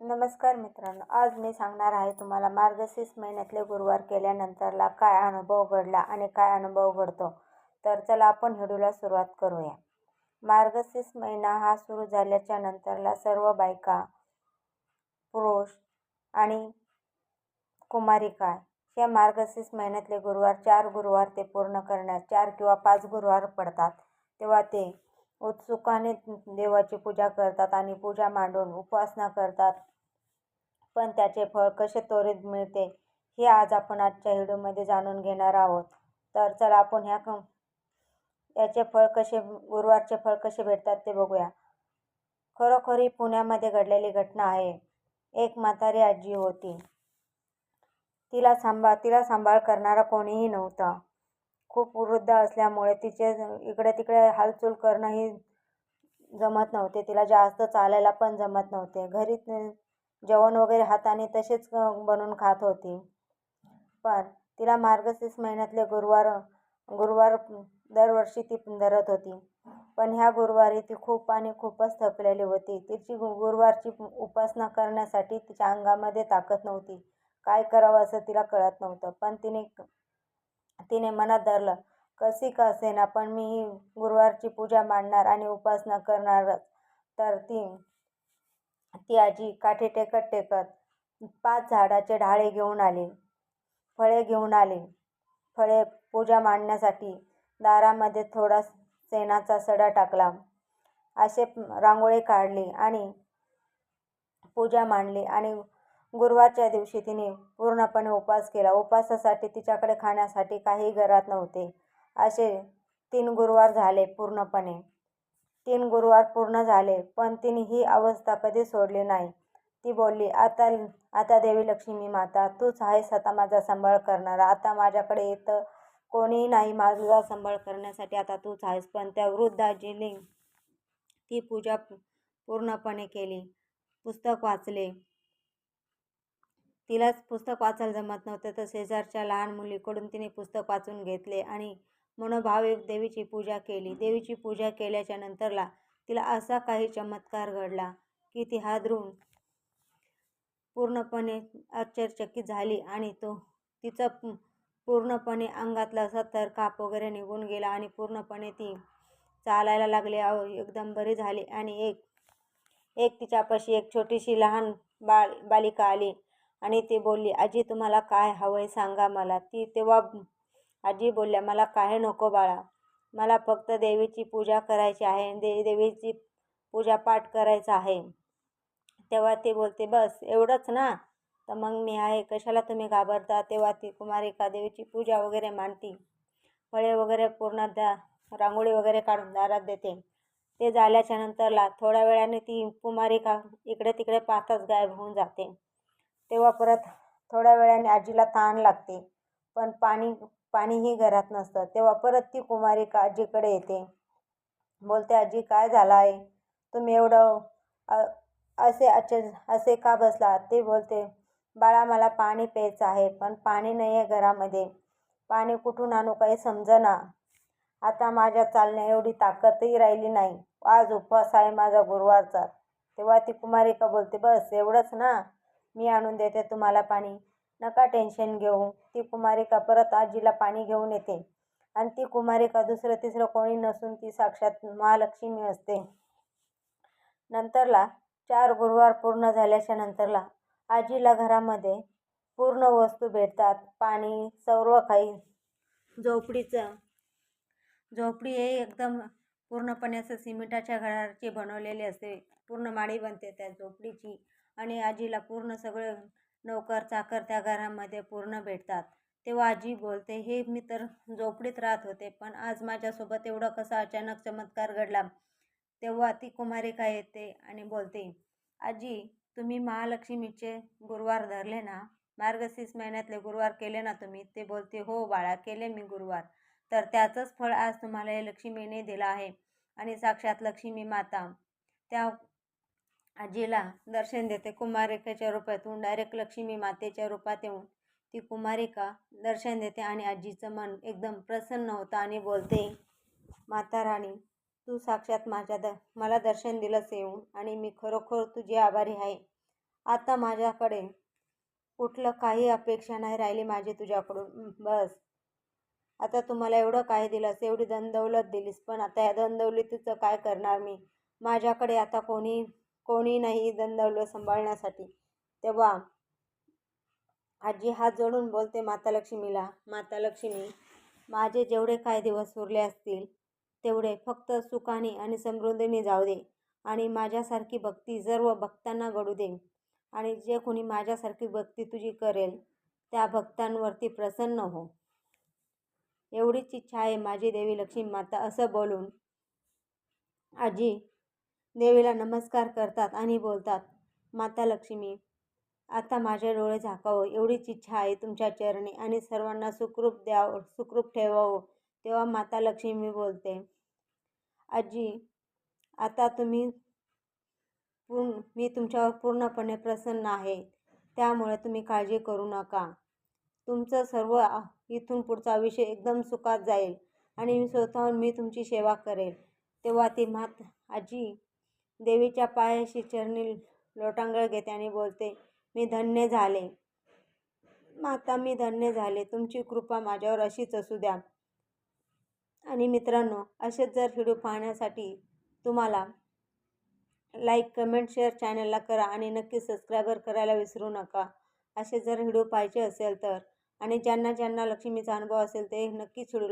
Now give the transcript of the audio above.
नमस्कार मित्रांनो, आज मी सांगणार आहे तुम्हाला मार्गशीर्ष महिन्यातले गुरुवार केल्यानंतरला काय अनुभव घडला आणि काय अनुभव घडतो. तर चला आपण व्हिडिओला सुरुवात करूया. मार्गशीर्ष महिना हा सुरू झाल्याच्या नंतरला सर्व बायका, पुरुष आणि कुमारिका या मार्गशीर्ष महिन्यातले गुरुवार 4 गुरुवार ते पूर्ण करण्यास 4 किंवा 5 गुरुवार पडतात, तेव्हा ते उत्सुकाने देवाची पूजा करतात आणि पूजा मांडून उपासना करतात. पण त्याचे फळ कसे त्वरित मिळते हे आज आपण आजच्या व्हिडिओमध्ये जाणून घेणार आहोत. तर चला आपण याचे फळ कसे गुरुवारचे फळ कसे भेटतात ते बघूया. खरोखरी पुण्यामध्ये घडलेली घटना आहे. एक म्हातारी आजी होती. तिला सांभाळ करणारा कोणीही नव्हता. खूप वृद्ध असल्यामुळे तिचे इकडे तिकडे हालचाल करणंही जमत नव्हते. तिला जास्त चालायला पण जमत नव्हते. घरी जेवण वगैरे हाताने तसेच बनवून खात होती. पण तिला मार्गशीर्ष महिन्यातले गुरुवार दरवर्षी ती धरत होती. पण ह्या गुरुवारी ती खूपच थकलेली होती. तिची गुरुवारची उपासना करण्यासाठी तिच्या अंगामध्ये ताकद नव्हती. काय करावं असं तिला कळत नव्हतं. पण तिने मनात धरलं, कशी का असेना पण मी ही गुरुवारची पूजा मांडणार आणि उपासना करणारच. तर ती आजी काठी टेकत 5 झाडाचे ढाळे घेऊन आली. फळे घेऊन आली. फळे पूजा मांडण्यासाठी दारामध्ये थोडा शेणाचा सडा टाकला. असे रांगोळी काढली आणि पूजा मांडली. आणि गुरुवारच्या दिवशी तिने पूर्णपणे उपवास केला. उपवासासाठी तिच्याकडे खाण्यासाठी काही घरात नव्हते. असे 3 गुरुवार झाले पूर्णपणे. 3 गुरुवार पूर्ण झाले, पण तिने ही अवस्था कधी सोडली नाही. ती बोलली, आता देवी लक्ष्मी माता, तूच आहेस आता माझा सांभाळ करणारा. आता माझ्याकडे येतं कोणीही नाही माझा सांभाळ करण्यासाठी, आता तूच आहेस. पण त्या वृद्ध आजीने ती पूजा पूर्णपणे केली. पुस्तक वाचले. तिलाच पुस्तक वाचायला जमत नव्हतं, तर शेजारच्या लहान मुलीकडून तिने पुस्तक वाचून घेतले आणि मनोभावे देवीची पूजा केली. देवीची पूजा केल्याच्या नंतरला तिला असा काही चमत्कार घडला की ती हादरून पूर्णपणे आश्चर्यचकित झाली आणि तिचं पूर्णपणे अंगातला असा थरकाप वगैरे निघून गेला आणि पूर्णपणे ती चालायला लागली. एकदम बरी झाली. आणि एक तिच्यापाशी एक छोटीशी लहान बालिका आली आणि ती बोलली, आजी तुम्हाला काय हवंय सांगा मला. तेव्हा आजी बोलल्या, मला काही नको बाळा, मला फक्त देवीची पूजा करायची आहे. देवीची पूजा पाठ करायचा आहे. तेव्हा ती बोलते, बस एवढंच ना, तर मग मी आहे, कशाला तुम्ही घाबरता. तेव्हा ती कुमारिका देवीची पूजा वगैरे मांडती. फळे वगैरे पूर्ण रांगोळी वगैरे काढून दारात देते. ते झाल्याच्या नंतरला थोड्या वेळाने ती कुमारिका इकडे तिकडे पाहताच गायब होऊन जाते. तेव्हा परत थोड्या वेळाने आजीला तहान लागते, पण पाणीही घरात नसतं. तेव्हा परत ती कुमारिका आजीकडे येते. बोलते, आजी काय झालं आहे, तुम्ही एवढं असे का बसला. ते बोलते, बाळा मला पाणी प्यायचं आहे, पण पाणी नाही आहे घरामध्ये. पाणी कुठून आणू काही समजेना. आता माझ्या चालण्या एवढी ताकदही राहिली नाही. आज उपवास आहे माझा गुरुवारचा. तेव्हा ती कुमारिका बोलते, बस एवढंच ना, मी आणून देते तुम्हाला पाणी, नका टेन्शन घेऊ. ती कुमारिका परत आजीला पाणी घेऊन येते. आणि ती कुमारिका दुसरं तिसरं कोणी नसून ती साक्षात महालक्ष्मी असते. नंतरला 4 गुरुवार पूर्ण झाल्याच्या नंतरला आजीला घरामध्ये पूर्ण वस्तू भेटतात. पाणी, सर्व काही. झोपडी हे एकदम पूर्णपणे असं सिमेंटाच्या घराची बनवलेली असते. पूर्ण माळी बनते त्या झोपडीची. आणि आजीला पूर्ण सगळं नोकर चाकर त्या घरामध्ये पूर्ण भेटतात. तेव्हा आजी बोलते, हे मी तर झोपडीत राहत होते, पण आज माझ्यासोबत एवढं कसा अचानक चमत्कार घडला. तेव्हा ती कुमारिका येते आणि बोलते, आजी तुम्ही महालक्ष्मीचे गुरुवार धरले ना, मार्गशीर्ष महिन्यातले गुरुवार केले ना तुम्ही. ते बोलते, हो बाळा केले मी गुरुवार. तर त्याचंच फळ आज तुम्हाला हे लक्ष्मीने दिलं आहे. आणि साक्षात लक्ष्मी माता त्या आजीला दर्शन देते. कुमारिकेच्या रूपातून डायरेक्ट लक्ष्मी मातेच्या रूपात येऊन ती कुमारिका दर्शन देते आणि आजीचं मन एकदम प्रसन्न होतं आणि बोलते, माता राणी तू साक्षात मला दर्शन दिलंस येऊन, आणि मी खरोखर तुझी आभारी आहे. आता माझ्याकडे कुठलं काही अपेक्षा नाही राहिली माझी तुझ्याकडून. बस आता तुम्हाला एवढं काय दिलंस, एवढी धनदौलत दिलीस, पण आता या धनदौलतीचं काय करणार मी? माझ्याकडे आता कोणी नाही धनदौलत सांभाळण्यासाठी. तेव्हा आजी हात जोडून बोलते माता लक्ष्मीला, माता लक्ष्मी, माझे जेवढे काय दिवस उरले असतील तेवढे फक्त सुखाने आणि समृद्धीने जाऊ दे आणि माझ्यासारखी भक्ती सर्व भक्तांना घडू दे आणि जे कोणी माझ्यासारखी भक्ती तुझी करेल त्या भक्तांवरती प्रसन्न हो. एवढीच इच्छा आहे माझी देवी लक्ष्मी माता. असं बोलून आजी देवीला नमस्कार करतात आणि बोलतात, माता लक्ष्मी, आता माझे डोळे झाकावं एवढीच इच्छा आहे तुमच्या चरणी आणि सर्वांना सुखरूप ठेवावं. तेव्हा माता लक्ष्मी बोलते, आजी आता मी तुमच्यावर पूर्णपणे प्रसन्न आहे, त्यामुळे तुम्ही काळजी करू नका. तुमचं सर्व इथून पुढचा विषय एकदम सुखात जाईल आणि स्वतःहून मी तुमची सेवा करेल. तेव्हा ती आजी देवीच्या पायाशी चरणी लोटांगण घेते आणि बोलते, मी धन्य झाले माता, मी धन्य झाले. तुमची कृपा माझ्यावर अशीच असू द्या. आणि मित्रांनो, असेच जर व्हिडिओ पाहण्यासाठी तुम्हाला लाईक, कमेंट, शेअर चॅनलला करा आणि नक्की सबस्क्राईबर करायला विसरू नका. असे जर व्हिडिओ पाहिजे असेल तर आणि ज्यांना लक्ष्मीचा अनुभव असेल ते नक्कीच व्हिडिओला